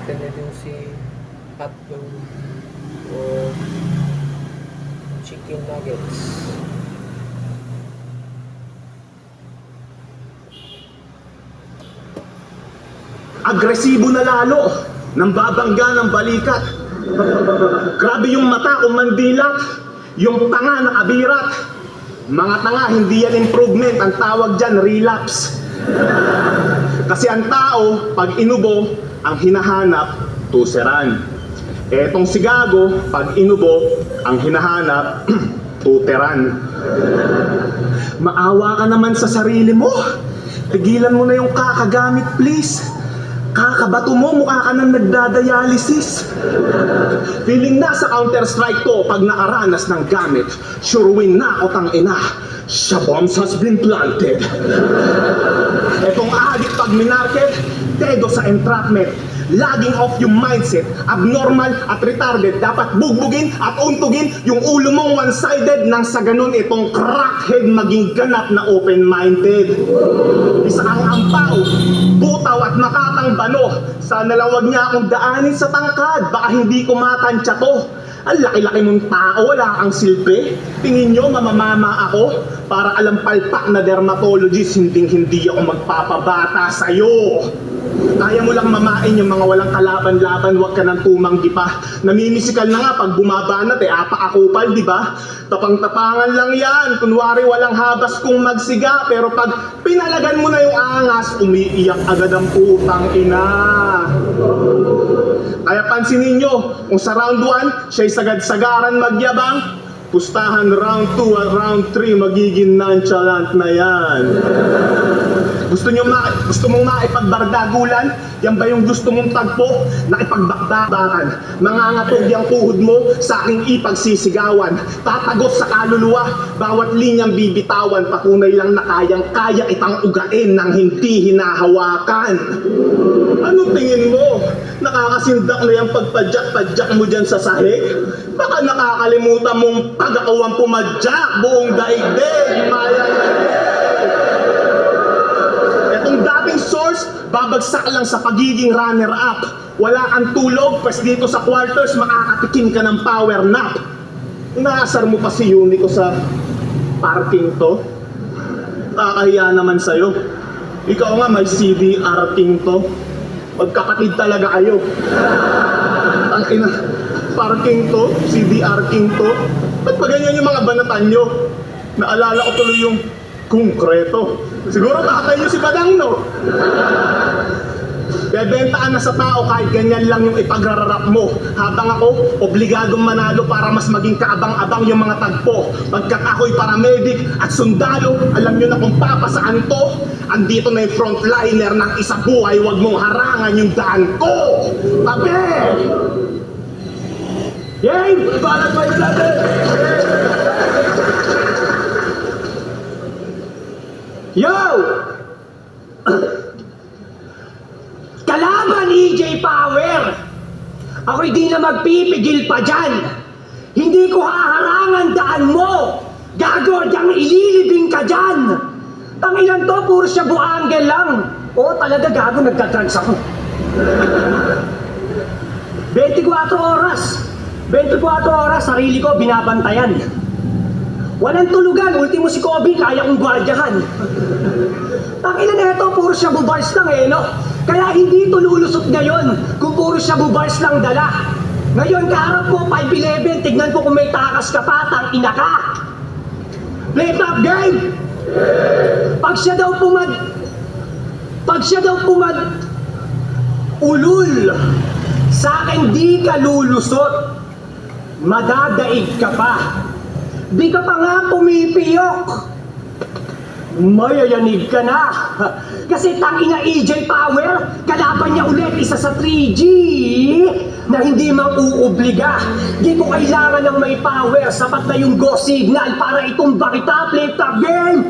natin na din si hotdog o chicken nuggets. Agresibo na lalo, nang babangga ng balikat. Grabe yung mata kung mandilat, yung tanga nakabirat. Mga tanga, hindi yan improvement, ang tawag dyan relapse. Kasi ang tao, pag inubo, ang hinahanap, tuseran. Etong si Gago, pag inubo, ang hinahanap, tuteran. Maawa ka naman sa sarili mo. Tigilan mo na yung kakagamit, please. Kakabato mo, mukha ka nang nagdadialysis. Feeling na sa Counter-Strike to pag nakaranas ng gamit. Sure win na ako tang ina. Shabombs has been planted. Etong adik pag minarket, dedo sa entrapment. Laging off yung mindset, abnormal at retarded. Dapat bugbugin at untugin yung ulo mong one-sided nang sa ganun itong crackhead maging ganap na open-minded. Isa kang ampaw, butaw at makatang bano. Sana lang wag niya akong daanin sa tangkad, baka hindi ko matansya to. Ang laki-laki mong tao, wala kang silbi. Tingin nyo mamamama ako? Para alam palpak na dermatologist, hindi ako magpapabata sa'yo. Kaya mo lang mamain yung mga walang kalaban-laban, wag ka nang tumanggi pa. Namimisikal na nga pag bumabanat apa-akupal, di ba? Tapang-tapangan lang yan, kunwari walang habas kung magsiga, pero pag pinalagan mo na yung angas, umiiyak agad ang putang ina. Kaya pansinin nyo, kung sa round 1, siya'y sagad-sagaran magyabang, pustahan round 2 at round 3, magiging nonchalant na yan. Gusto mong maipagbardagulan? Yan ba yung gusto mong tagpo? Nakipagbakbakan. Mangangatog yung tuhod mo sa aking ipagsisigawan. Tatagot sa kaluluwa, bawat linyang bibitawan. Patunay lang na kayang-kaya itang ugain ng hindi hinahawakan. Anong tingin mo? Nakakasindak na yung pagpadyak-padyak mo dyan sa sahig? Baka nakakalimutan mong pag-akawang pumadyak buong daigdig. Etong dating source, babagsak lang sa pagiging runner-up. Wala kang tulog, pas dito sa quarters, makakatikim ka ng power nap. Inaasar mo pa si Unico sa parking to? Kakahiya naman sa'yo. Ikaw nga may CDR king to. Magkapatid talaga kayo. Ang ina, parking to, CDR king to. Ba't pa ganyan yung mga banatan nyo? Naalala ko tuloy yung konkreto. Siguro tatay nyo si Badang, no? Bebentaan na sa tao kahit ganyan lang yung ipagrararap mo. Habang ako, obligadong manalo para mas maging kaabang-abang yung mga tagpo. Pagkat ako'y paramedic at sundalo, alam nyo na kung papasaan to. Andito na yung frontliner ng isa buhay, wag mong harangan yung daan ko. Tabi! Game! Balat pa yung natin! Yo! Kalaban EJ Power! Ako'y di na magpipigil pa dyan! Hindi ko haharangan daan mo! Gago, diyang ililibing ka dyan! Tanginan to, puro siya buangel lang! Oo, talaga gago, nagka-drugs ako. 24 oras! 24 oras, sarili ko binabantayan. Walang tulugan, ultimo si Kobe, kaya kong gwardiyahan. Tanginan na ito, puro siya bubars lang no? Kaya hindi ito lulusot ngayon kung puro siya bubars lang dala. Ngayon, kaharap ko, 5'11", tignan ko kung may takas ka pa, tangina ka. Play top game! Pag siya daw ulul, sa akin di ka lulusot, madadaig ka pa. Di ka pa nga pumipiyok. Mayayanig ka na. Kasi tangina EJ Power, kalaban niya ulit isa sa 3G na hindi mang-uubliga. Di ko kailangan ng may power, sapat na yung go signal para itumba kita. Play top game!